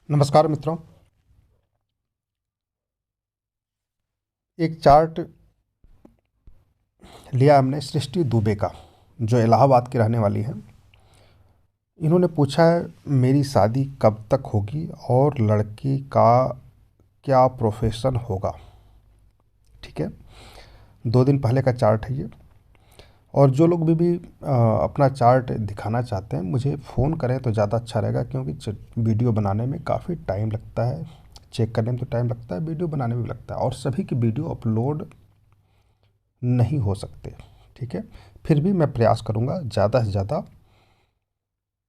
नमस्कार मित्रों। एक चार्ट लिया हमने सृष्टि दुबे का, जो इलाहाबाद की रहने वाली है। इन्होंने पूछा है मेरी शादी कब तक होगी और लड़की का क्या प्रोफेशन होगा। ठीक है, 2 दिन पहले का चार्ट है ये। और जो लोग भी अपना चार्ट दिखाना चाहते हैं मुझे फ़ोन करें तो ज़्यादा अच्छा रहेगा, क्योंकि वीडियो बनाने में काफ़ी टाइम लगता है, चेक करने में तो टाइम लगता है, वीडियो बनाने में भी लगता है, और सभी की वीडियो अपलोड नहीं हो सकते। ठीक है, फिर भी मैं प्रयास करूँगा ज़्यादा से ज़्यादा,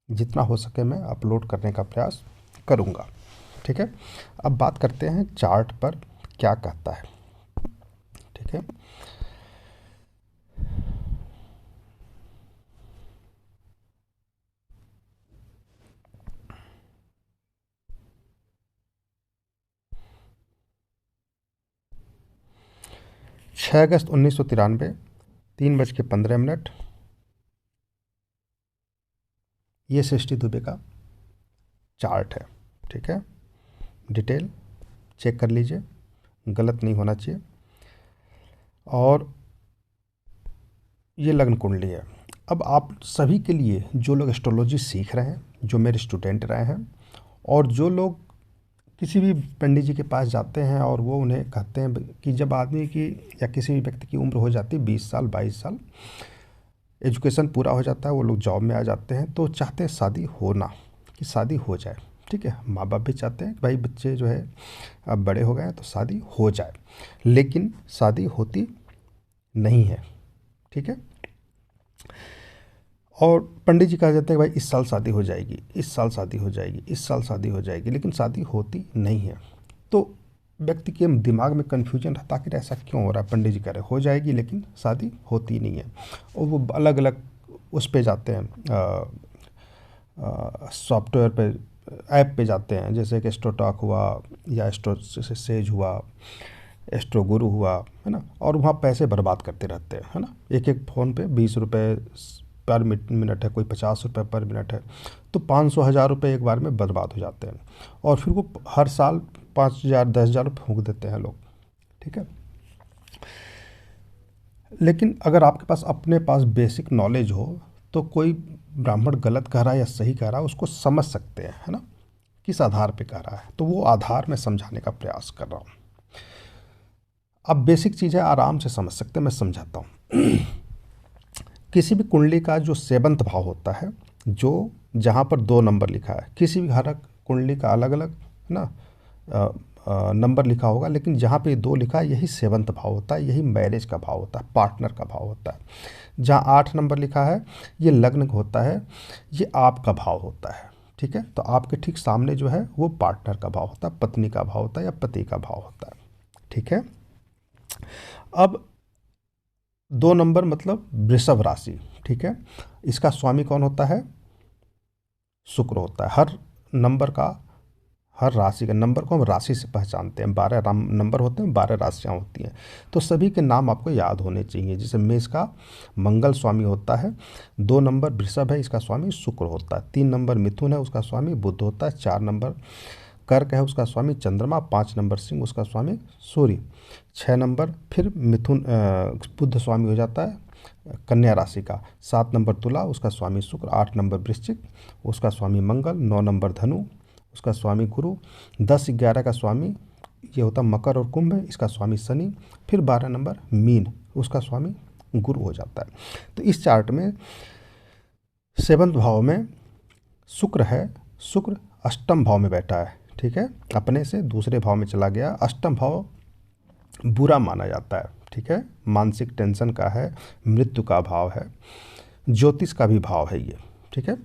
जितना हो सके मैं अपलोड करने का प्रयास करूँगा। ठीक है, अब बात करते हैं चार्ट पर क्या कहता है। ठीक है, 6 अगस्त 1993, 3:15, ये सृष्टि दुबे का चार्ट है। ठीक है, डिटेल चेक कर लीजिए, गलत नहीं होना चाहिए। और ये लग्न कुंडली है। अब आप सभी के लिए, जो लोग एस्ट्रोलॉजी सीख रहे हैं, जो मेरे स्टूडेंट रहे हैं, और जो लोग किसी भी पंडित जी के पास जाते हैं और वो उन्हें कहते हैं कि जब आदमी की या किसी भी व्यक्ति की उम्र हो जाती है 20 साल 22 साल, एजुकेशन पूरा हो जाता है, वो लोग जॉब में आ जाते हैं, तो चाहते हैं शादी होना, कि शादी हो जाए। ठीक है, माँ बाप भी चाहते हैं कि भाई बच्चे जो है अब बड़े हो गए हैं तो शादी हो जाए, लेकिन शादी होती नहीं है। ठीक है, और पंडित जी कहा जाते हैं भाई इस साल शादी हो जाएगी, इस साल शादी हो जाएगी, इस साल शादी हो जाएगी, लेकिन शादी होती नहीं है। तो व्यक्ति के दिमाग में कन्फ्यूजन रहता कि ऐसा क्यों हो रहा है। पंडित जी कह रहे हो जाएगी लेकिन शादी होती नहीं है। और वो अलग अलग उस पे जाते हैं, सॉफ्टवेयर पे, ऐप पे जाते हैं, जैसे कि एस्ट्रोटॉक हुआ या एस्ट्रो सेज हुआ, एस्ट्रो गुरु हुआ, है ना। और वहाँ पैसे बर्बाद करते रहते हैं, है ना। एक एक फ़ोन पे 20 रुपये पर मिनट है, कोई 50 रुपये पर मिनट है, तो 500 1000 रुपये एक बार में बर्बाद हो जाते हैं। और फिर वो हर साल 5000 10,000 फूंक देते हैं लोग। ठीक है, लेकिन अगर आपके पास अपने पास बेसिक नॉलेज हो तो कोई ब्राह्मण गलत कह रहा है या सही कह रहा है उसको समझ सकते हैं, है ना, किस आधार पे कह रहा है, तो वो आधार में समझाने का प्रयास कर रहा हूँ। अब बेसिक चीज़ें आराम से समझ सकते हैं, मैं समझाता हूँ। किसी भी कुंडली का जो 7वां भाव होता है, जो जहाँ पर 2 नंबर लिखा है, किसी भी घर कुंडली का अलग अलग, है ना, नंबर लिखा होगा, लेकिन जहाँ पे 2 लिखा है यही 7वां भाव होता है, यही मैरिज का भाव होता है, पार्टनर का भाव होता है। जहाँ 8 नंबर लिखा है ये लग्न होता है, ये आपका भाव होता है। ठीक है, तो आपके ठीक सामने जो है वो पार्टनर का भाव होता है, पत्नी का भाव होता है या पति का भाव होता है। ठीक है, अब 2 नंबर मतलब वृषभ राशि। ठीक है, इसका स्वामी कौन होता है? शुक्र होता है। हर नंबर का, हर राशि का नंबर को हम राशि से पहचानते हैं। 12 नंबर होते हैं, 12 राशियाँ होती हैं, तो सभी के नाम आपको याद होने चाहिए। जैसे मेष का मंगल स्वामी होता है, 2 नंबर वृषभ है, इसका स्वामी शुक्र होता है, 3 नंबर मिथुन है, उसका स्वामी बुध होता है, 4 नंबर कर्क है, उसका स्वामी चंद्रमा, 5 नंबर सिंह, उसका स्वामी सूर्य, 6 नंबर फिर मिथुन बुध स्वामी हो जाता है कन्या राशि का, 7 नंबर तुला, उसका स्वामी शुक्र, 8 नंबर वृश्चिक, उसका स्वामी मंगल, 9 नंबर धनु, उसका स्वामी गुरु, 10 11 का स्वामी ये होता मकर और कुंभ, इसका स्वामी शनि, फिर 12 नंबर मीन, उसका स्वामी गुरु हो जाता है। तो इस चार्ट में 7वें भाव में शुक्र है, शुक्र अष्टम भाव में बैठा है। ठीक है, अपने से दूसरे भाव में चला गया। अष्टम भाव बुरा माना जाता है। ठीक है, मानसिक टेंशन का है, मृत्यु का भाव है, ज्योतिष का भी भाव है ये। ठीक है,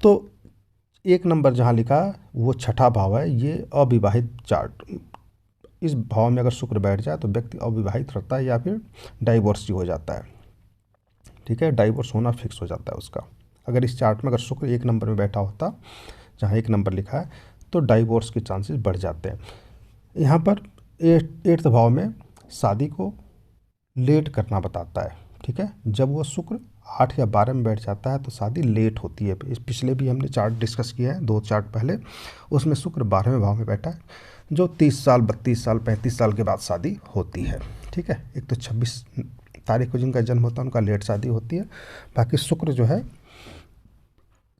तो 1 नंबर जहाँ लिखा वो 6ठा भाव है, ये अविवाहित चार्ट। इस भाव में अगर शुक्र बैठ जाए तो व्यक्ति अविवाहित रहता है या फिर डाइवोर्स हो जाता है। ठीक है, डाइवोर्स होना फिक्स हो जाता है उसका। अगर इस चार्ट में अगर शुक्र 1 नंबर में बैठा होता, जहाँ 1 नंबर लिखा है, तो डाइवोर्स के चांसेस बढ़ जाते हैं। यहाँ पर 8वें भाव में शादी को लेट करना बताता है। ठीक है, जब वो शुक्र 8 या 12 में बैठ जाता है तो शादी लेट होती है। इस पिछले भी हमने चार्ट डिस्कस किया है, 2 चार्ट पहले, उसमें शुक्र 12वें भाव में बैठा है, जो 30 साल, 32 साल, 35 साल के बाद शादी होती है। ठीक है, एक तो 26 तारीख को जिनका जन्म होता है उनका लेट शादी होती है, बाकी शुक्र जो है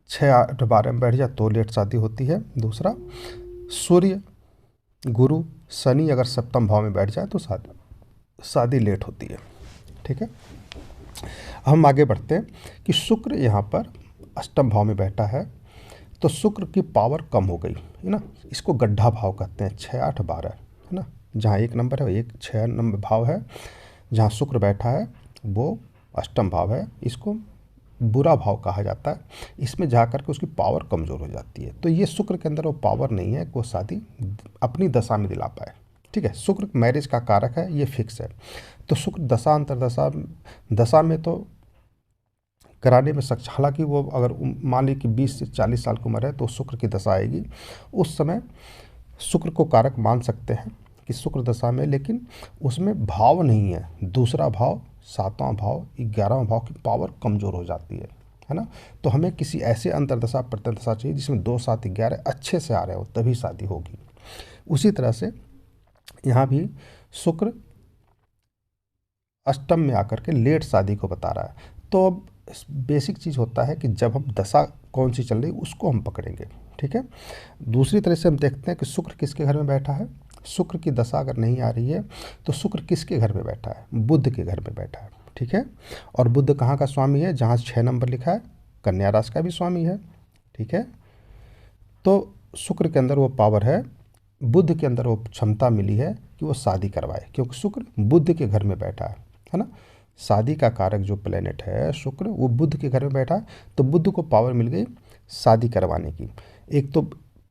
6, 8, 12 में बैठ जाए तो लेट शादी होती है। दूसरा, सूर्य, गुरु, शनि अगर सप्तम भाव में बैठ जाए तो शादी लेट होती है। ठीक है, हम आगे बढ़ते हैं कि शुक्र यहाँ पर अष्टम भाव में बैठा है तो शुक्र की पावर कम हो गई है ना, इसको गड्ढा भाव कहते हैं, 6, 8, 12 है ना, जहाँ 1 नंबर है, 1, 6 नंबर भाव है, जहाँ शुक्र बैठा है वो अष्टम भाव है, इसको बुरा भाव कहा जाता है। इसमें जाकर के उसकी पावर कमज़ोर हो जाती है, तो ये शुक्र के अंदर वो पावर नहीं है कि वो शादी अपनी दशा में दिला पाए। ठीक है, शुक्र मैरिज का कारक है, ये फिक्स है। तो शुक्र दशा अंतरदशा दशा में तो कराने में सक्षम, हालांकि वो अगर मान ली कि 20 से 40 साल की उम्र है तो शुक्र की दशा आएगी, उस समय शुक्र को कारक मान सकते हैं कि शुक्र दशा में, लेकिन उसमें भाव नहीं है, दूसरा भाव, 7वां भाव, 11वां भाव की पावर कमज़ोर हो जाती है ना। तो हमें किसी ऐसे अंतरदशा प्रत्यंतदशा चाहिए जिसमें 2, 7, 11 अच्छे से आ रहे हो, तभी शादी होगी। उसी तरह से यहाँ भी शुक्र अष्टम में आकर के लेट शादी को बता रहा है। तो अब बेसिक चीज़ होता है कि जब हम दशा कौन सी चल रही है उसको हम पकड़ेंगे। ठीक है, दूसरी तरह से हम देखते हैं कि शुक्र किसके घर में बैठा है। शुक्र की दशा अगर नहीं आ रही है तो शुक्र किसके घर में बैठा है, बुध के घर में बैठा है। ठीक है, और बुध कहाँ का स्वामी है, जहाँ 6 नंबर लिखा है, कन्या राशि का भी स्वामी है। ठीक है, तो शुक्र के अंदर वो पावर है, बुध के अंदर वो क्षमता मिली है कि वो शादी करवाए, क्योंकि शुक्र बुध के घर में बैठा है ना। शादी का कारक जो प्लेनेट है शुक्र, वो बुध के घर में बैठा है, तो बुध को पावर मिल गई शादी करवाने की। एक तो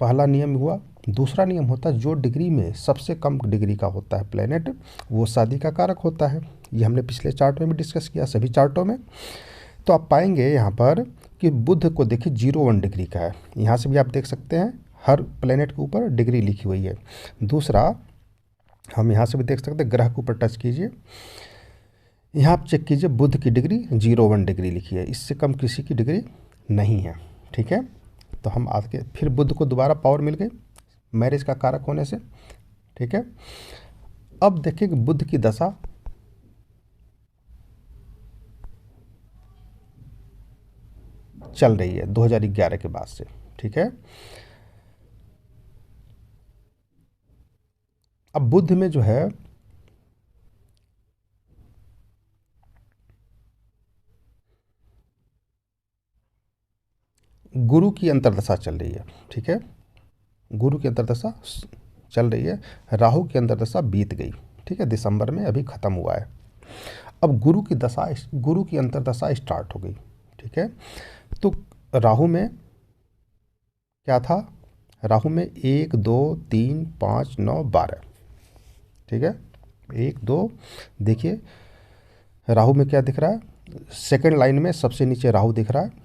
पहला नियम हुआ। दूसरा नियम होता है जो डिग्री में सबसे कम डिग्री का होता है प्लेनेट, वो शादी का कारक होता है। ये हमने पिछले चार्ट में भी डिस्कस किया, सभी चार्टों में। तो आप पाएंगे यहाँ पर कि बुध को देखिए 0, 1 डिग्री का है, यहाँ से भी आप देख सकते हैं, हर प्लेनेट के ऊपर डिग्री लिखी हुई है। दूसरा, हम यहाँ से भी देख सकते हैं, ग्रह के ऊपर टच कीजिए, यहाँ आप चेक कीजिए, बुध की डिग्री 0, 1 डिग्री लिखी है, इससे कम किसी की डिग्री नहीं है। ठीक है, तो हम आगे फिर बुध को दोबारा पावर मिल गई मैरिज का कारक होने से। ठीक है, अब देखिए कि बुध की दशा चल रही है 2011 के बाद से। ठीक है, अब बुध में जो है गुरु की अंतर्दशा चल रही है। ठीक है, गुरु की अंतर्दशा चल रही है, राहु की अंतर्दशा बीत गई। ठीक है, दिसंबर में अभी ख़त्म हुआ है। अब गुरु की अंतर्दशा स्टार्ट हो गई। ठीक है, तो राहु में क्या था, राहु में 1, 2, 3, 5, 9, 12। ठीक है, 1, 2, देखिए राहु में क्या दिख रहा है, सेकंड लाइन में सबसे नीचे राहु दिख रहा है,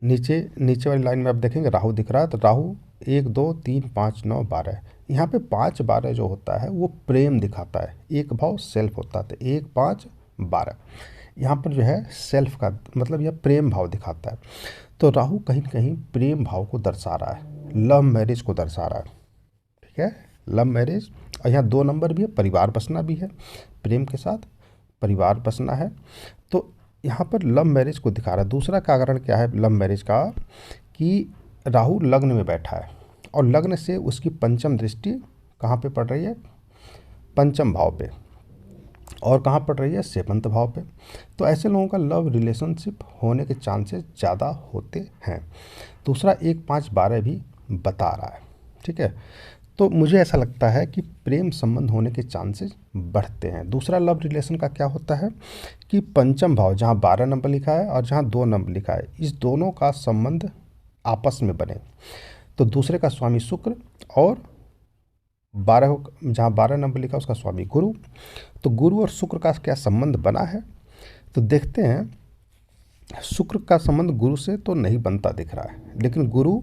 नीचे वाली लाइन में आप देखेंगे राहु दिख रहा है। तो राहु 1, 2, 3, 5, 9, 12, यहाँ पे 5, 12 जो होता है वो प्रेम दिखाता है, एक भाव सेल्फ होता है, तो 1, 5, 12 यहाँ पर जो है सेल्फ का मतलब यह प्रेम भाव दिखाता है। तो राहु कहीं ना कहीं प्रेम भाव को दर्शा रहा है, लव मैरिज को दर्शा रहा है। ठीक है, लव मैरिज, और यहाँ 2 नंबर भी है, परिवार बसना भी है, प्रेम के साथ परिवार बसना है, तो यहाँ पर लव मैरिज को दिखा रहा है। दूसरा कारण क्या है लव मैरिज का, कि राहु लग्न में बैठा है और लग्न से उसकी पंचम दृष्टि कहाँ पे पड़ रही है, पंचम भाव पे, और कहाँ पड़ रही है, 7वें भाव पे। तो ऐसे लोगों का लव रिलेशनशिप होने के चांसेस ज़्यादा होते हैं। दूसरा 1, 5, 12 भी बता रहा है। ठीक है, तो मुझे ऐसा लगता है कि प्रेम संबंध होने के चांसेस बढ़ते हैं। दूसरा लव रिलेशन का क्या होता है कि पंचम भाव जहाँ 12 नंबर लिखा है और जहाँ 2 नंबर लिखा है, इस दोनों का संबंध आपस में बने। तो दूसरे का स्वामी शुक्र और 12 जहाँ 12 नंबर लिखा है उसका स्वामी गुरु, तो गुरु और शुक्र का क्या संबंध बना है, तो देखते हैं शुक्र का संबंध गुरु से तो नहीं बनता दिख रहा है, लेकिन गुरु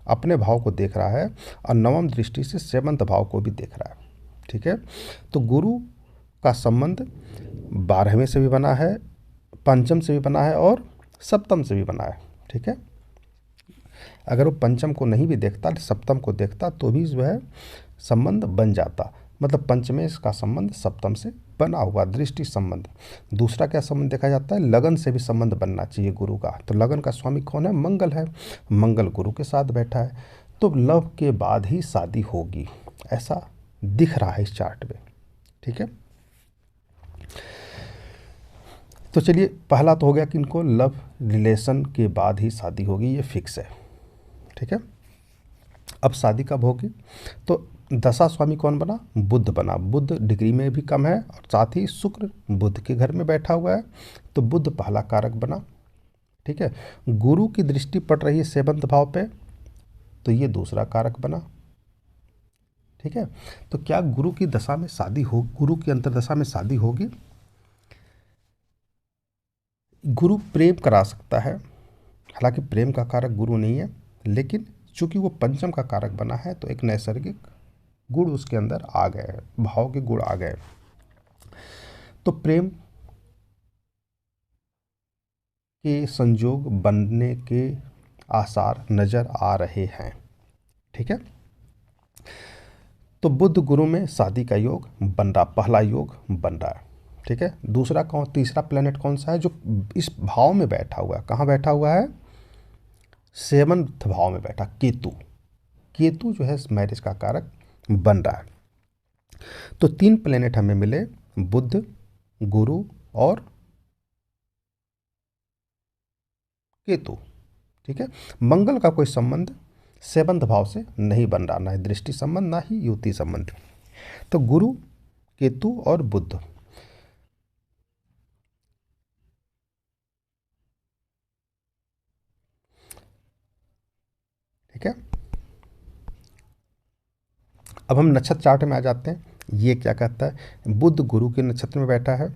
अपने भाव को देख रहा है और 9वीं दृष्टि से 7वें भाव को भी देख रहा है। ठीक है, तो गुरु का संबंध 12वें से भी बना है, पंचम से भी बना है और सप्तम से भी बना है। ठीक है, अगर वो पंचम को नहीं भी देखता, सप्तम को देखता तो भी वह संबंध बन जाता। मतलब पंचमें का संबंध सप्तम से बना हुआ दृष्टि संबंध। दूसरा क्या संबंध देखा जाता है, लगन से भी संबंध बनना चाहिए गुरु का। तो लगन का स्वामी कौन है, मंगल है। मंगल गुरु के साथ बैठा है, तो लव के बाद ही शादी होगी, ऐसा दिख रहा है इस चार्ट में। ठीक है, तो चलिए पहला तो हो गया कि इनको लव रिलेशन के बाद ही शादी होगी, ये फिक्स है। ठीक है, अब शादी कब होगी, तो दशा स्वामी कौन बना, बुध बना। बुध डिग्री में भी कम है और साथ ही शुक्र बुध के घर में बैठा हुआ है, तो बुध पहला कारक बना। ठीक है, गुरु की दृष्टि पड़ रही है 7वें भाव पे, तो ये दूसरा कारक बना। ठीक है, तो क्या गुरु की दशा में शादी हो, गुरु की अंतर्दशा में शादी होगी। गुरु प्रेम करा सकता है, हालांकि प्रेम का कारक गुरु नहीं है, लेकिन चूंकि वो पंचम का कारक बना है तो एक नैसर्गिक गुण उसके अंदर आ गए, भाव के गुण आ गए, तो प्रेम के संयोग बनने के आसार नजर आ रहे हैं। ठीक है, तो बुध गुरु में शादी का योग बन रहा, पहला योग बन रहा है। ठीक है, दूसरा कौन, तीसरा प्लेनेट कौन सा है जो इस भाव में बैठा हुआ है, कहाँ बैठा हुआ है, 7वें भाव में बैठा, केतु। केतु जो है मैरिज का कारक बन रहा है। तो 3 प्लेनेट हमें मिले, बुध, गुरु और केतु। ठीक है, मंगल का कोई संबंध 7वें भाव से नहीं बन रहा, ना ही दृष्टि संबंध ना ही युति संबंध। तो गुरु, केतु और बुध, ठीक है। अब हम नक्षत्र चार्ट में आ जाते हैं। ये क्या कहता है, बुध गुरु के नक्षत्र में बैठा है,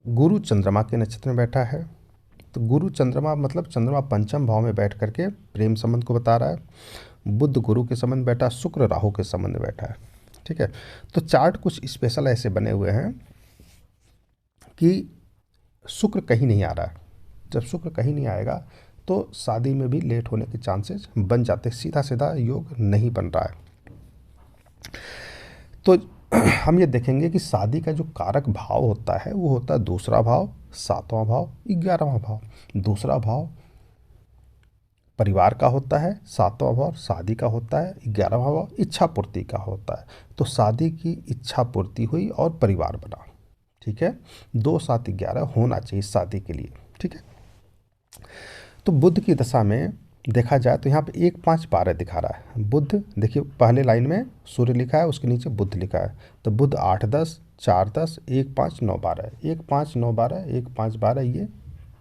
गुरु चंद्रमा के नक्षत्र में बैठा है। तो गुरु चंद्रमा मतलब चंद्रमा पंचम भाव में बैठ करके प्रेम संबंध को बता रहा है। बुध गुरु के संबंध बैठा, शुक्र राहु के संबंध में बैठा है। ठीक है, तो चार्ट कुछ स्पेशल ऐसे बने हुए हैं कि शुक्र कहीं नहीं आ रहा है। जब शुक्र कहीं नहीं आएगा तो शादी में भी लेट होने के चांसेस बन जाते, सीधा सीधा योग नहीं बन रहा है। तो हम ये देखेंगे कि शादी का जो कारक भाव होता है वो होता है दूसरा भाव, 7वां भाव, 11वां भाव। दूसरा भाव परिवार का होता है, 7वां भाव शादी का होता है, 11वां भाव इच्छा पूर्ति का होता है। तो शादी की इच्छा पूर्ति हुई और परिवार बना। ठीक है, 2 7 11 होना चाहिए शादी के लिए। ठीक है, तो बुध की दशा में देखा जाए तो यहाँ पे 1 5 12 दिखा रहा है। बुध देखिए पहले लाइन में सूर्य लिखा है, उसके नीचे बुध लिखा है, तो बुध 8 10 4 10 1 5 9 12, 1 5 9 12 1 5 12, ये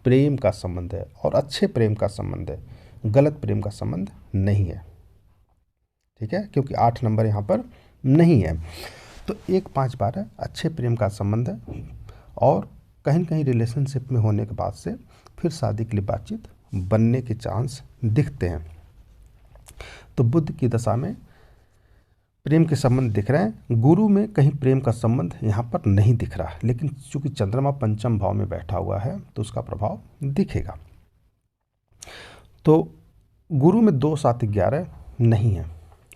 प्रेम का संबंध है और अच्छे प्रेम का संबंध है, गलत प्रेम का संबंध नहीं है। ठीक है, क्योंकि 8 नंबर यहाँ पर नहीं है, तो 1 5 12 अच्छे प्रेम का संबंध है और कहीं न कहीं रिलेशनशिप में होने के बाद से फिर शादी के लिए बातचीत बनने के चांस दिखते हैं। तो बुध की दशा में प्रेम के संबंध दिख रहे हैं, गुरु में कहीं प्रेम का संबंध यहाँ पर नहीं दिख रहा, लेकिन चूंकि चंद्रमा पंचम भाव में बैठा हुआ है तो उसका प्रभाव दिखेगा। तो गुरु में 2 7 11 नहीं है।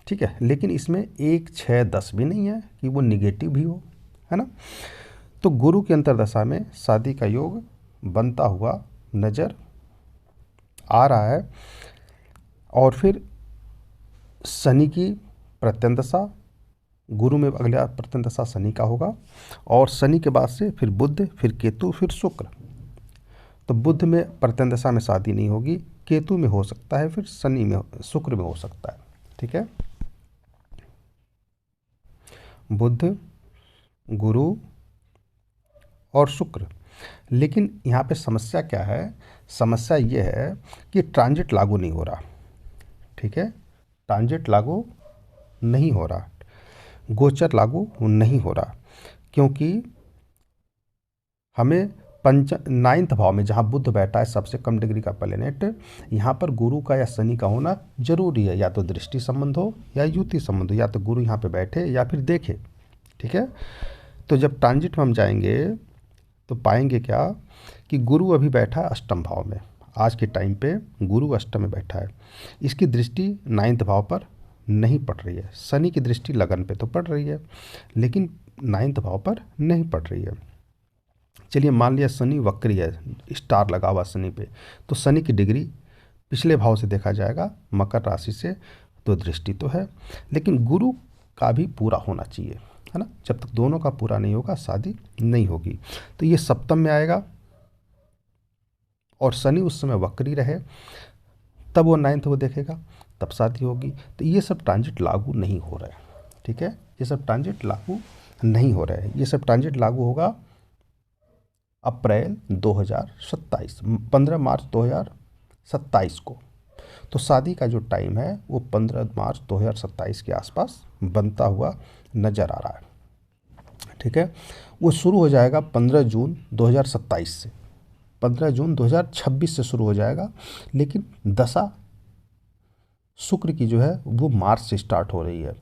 ठीक है, लेकिन इसमें 1 6 10 भी नहीं है कि वो निगेटिव भी हो, है ना। तो गुरु की अंतर्दशा में शादी का योग बनता हुआ नजर आ रहा है। और फिर शनि की प्रत्यंतदशा, गुरु में अगला प्रत्यंतदशा शनि का होगा, और शनि के बाद से फिर बुध, फिर केतु, फिर शुक्र। तो बुध में प्रत्यंतदशा में शादी नहीं होगी, केतु में हो सकता है, फिर शनि में, शुक्र में हो सकता है। ठीक है, बुध, गुरु और शुक्र। लेकिन यहाँ पे समस्या क्या है, समस्या ये है कि ट्रांजिट लागू नहीं हो रहा। ठीक है, ट्रांजिट लागू नहीं हो रहा, गोचर लागू नहीं हो रहा, क्योंकि हमें 9वें भाव में जहाँ बुध बैठा है सबसे कम डिग्री का प्लेनेट, यहाँ पर गुरु का या शनि का होना जरूरी है, या तो दृष्टि संबंध हो या युति संबंध हो, या तो गुरु यहाँ पे बैठे या फिर देखे। ठीक है। तो जब ट्रांजिट में हम जाएंगे तो पाएंगे क्या कि गुरु अभी बैठा है अष्टम भाव में। आज के टाइम पे गुरु अष्टम में बैठा है, इसकी दृष्टि नाइन्थ भाव पर नहीं पड़ रही है। शनि की दृष्टि लगन पे तो पड़ रही है, लेकिन नाइन्थ भाव पर नहीं पड़ रही है। चलिए मान लिया शनि वक्री है, स्टार लगा हुआ शनि पे, तो शनि की डिग्री पिछले भाव से देखा जाएगा, मकर राशि से, तो दृष्टि तो है, लेकिन गुरु का भी पूरा होना चाहिए, है ना। जब तक दोनों का पूरा नहीं होगा शादी नहीं होगी। तो ये सप्तम में आएगा और शनि उस समय वक्री रहे, तब वो नाइन्थ को देखेगा, तब शादी होगी। तो ये सब ट्रांजिट लागू नहीं हो रहा है, ठीक है। ये सब ट्रांजिट लागू नहीं हो रहा है। ये सब ट्रांजिट लागू होगा अप्रैल 2027, 15 मार्च 2027 को। तो शादी का जो टाइम है वो 15 मार्च 2027 के आसपास बनता हुआ नज़र आ रहा है, ठीक है। वो शुरू हो जाएगा 15 जून 2027 से, 15 जून 2026 से शुरू हो जाएगा, लेकिन दशा शुक्र की जो है वो मार्च से स्टार्ट हो रही है।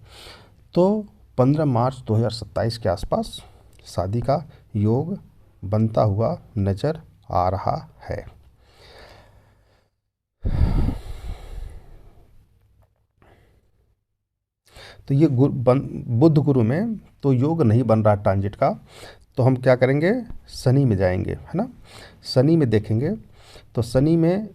तो 15 मार्च 2027 के आसपास शादी का योग बनता हुआ नज़र आ रहा है। तो ये बुध गुरु में तो योग नहीं बन रहा ट्रांजिट का, तो हम क्या करेंगे, शनि में जाएंगे, है ना। शनि में देखेंगे तो शनि में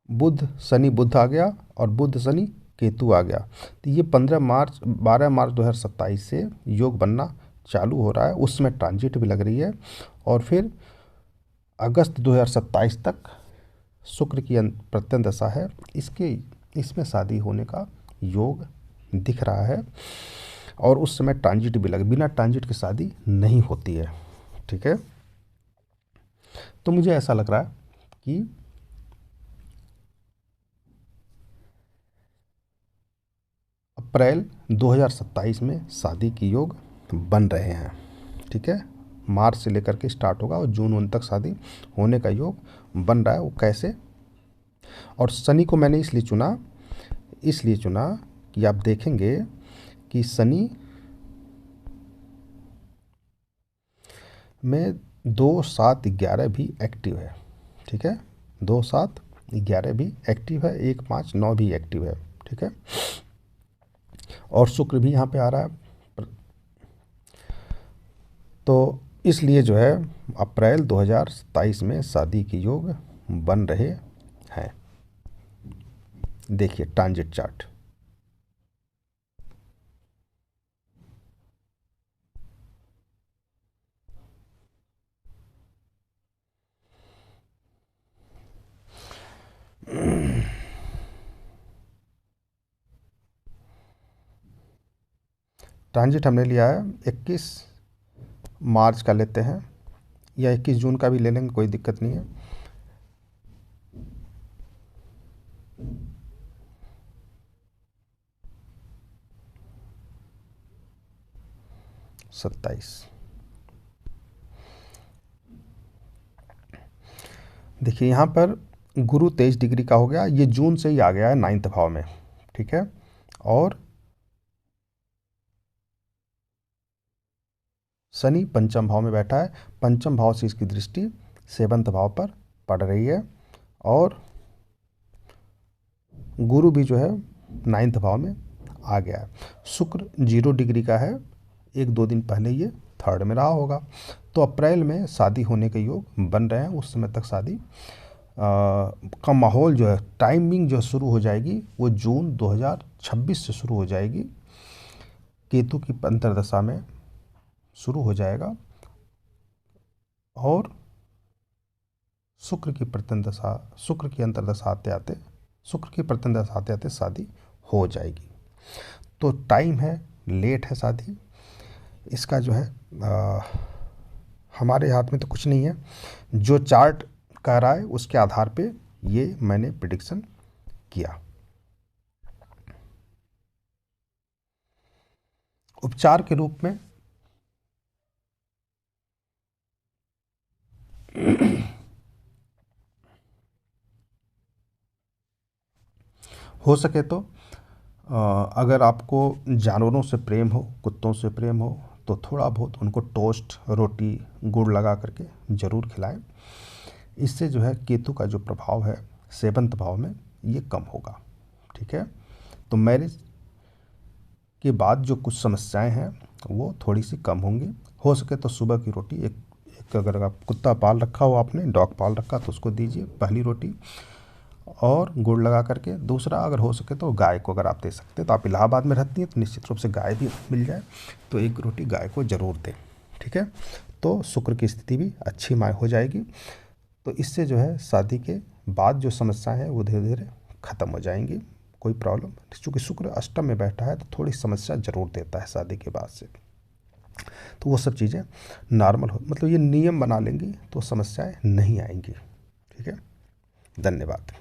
बुध शनि बुध आ गया और बुध शनि केतु आ गया। तो ये 12 मार्च 2027 से योग बनना चालू हो रहा है, उसमें ट्रांजिट भी लग रही है, और फिर अगस्त 2027 तक शुक्र की प्रत्यंत दशा है, इसमें शादी होने का योग दिख रहा है। और उस समय ट्रांजिट भी लगे, बिना ट्रांजिट की शादी नहीं होती है, ठीक है। तो मुझे ऐसा लग रहा है कि अप्रैल 2027 में शादी के योग बन रहे हैं, ठीक है। मार्च से लेकर के स्टार्ट होगा और जून उन तक शादी होने का योग बन रहा है। वो कैसे, और शनि को मैंने इसलिए चुना कि आप देखेंगे कि शनि में 2, 7, 11 भी एक्टिव है, ठीक है। 2, 7, 11 भी एक्टिव है, 1, 5, 9 भी एक्टिव है, ठीक है। और शुक्र भी यहाँ पे आ रहा है। तो इसलिए जो है अप्रैल 2027 में शादी के योग बन रहे हैं। देखिए ट्रांजिट चार्ट। ट्रांजिट हमने लिया है 21 मार्च का लेते हैं, या 21 जून का भी ले लेंगे, कोई दिक्कत नहीं है। सत्ताईस, देखिए यहाँ पर गुरु 23 डिग्री का हो गया, ये जून से ही आ गया है नाइन्थ भाव में, ठीक है। और शनि पंचम भाव में बैठा है, पंचम भाव से इसकी दृष्टि सेवंथ भाव पर पड़ रही है, और गुरु भी जो है नाइन्थ भाव में आ गया है। शुक्र 0 डिग्री का है, 1-2 दिन पहले ये थर्ड में रहा होगा। तो अप्रैल में शादी होने के योग बन रहे हैं, उस समय तक शादी का माहौल जो है, टाइमिंग जो शुरू हो जाएगी वो जून 2026 से शुरू हो जाएगी, केतु की अंतर्दशा में शुरू हो जाएगा, और शुक्र की प्रत्यंतदशा, शुक्र की अंतर्दशा आते आते, शुक्र की प्रत्यंतदशा आते आते शादी हो जाएगी। तो टाइम है, लेट है शादी, इसका जो है हमारे हाथ में तो कुछ नहीं है, जो चार्ट कह रहा है उसके आधार पे ये मैंने प्रिडिक्शन किया। उपचार के रूप में हो सके तो अगर आपको जानवरों से प्रेम हो, कुत्तों से प्रेम हो, तो थोड़ा बहुत उनको टोस्ट, रोटी, गुड़ लगा करके ज़रूर खिलाएं। इससे जो है केतु का जो प्रभाव है सेवंत भाव में ये कम होगा। ठीक है, तो मैरिज के बाद जो कुछ समस्याएं हैं वो थोड़ी सी कम होंगी। हो सके तो सुबह की रोटी एक अगर आप कुत्ता पाल रखा हो, आपने डॉग पाल रखा, तो उसको दीजिए पहली रोटी और गुड़ लगा करके। दूसरा, अगर हो सके तो गाय को अगर आप दे सकते हैं, तो आप इलाहाबाद में रहती हैं तो निश्चित रूप से गाय भी मिल जाए तो एक रोटी गाय को ज़रूर दें। ठीक है, तो शुक्र की स्थिति भी अच्छी माय हो जाएगी। तो इससे जो है शादी के बाद जो समस्याएं हैं वो धीरे धीरे ख़त्म हो जाएंगी। कोई प्रॉब्लम, चूँकि शुक्र अष्टम में बैठा है तो थोड़ी समस्या ज़रूर देता है शादी के बाद से। तो वो सब चीज़ें नॉर्मल हो, मतलब ये नियम बना लेंगी तो समस्याएं नहीं आएंगी। ठीक है, धन्यवाद।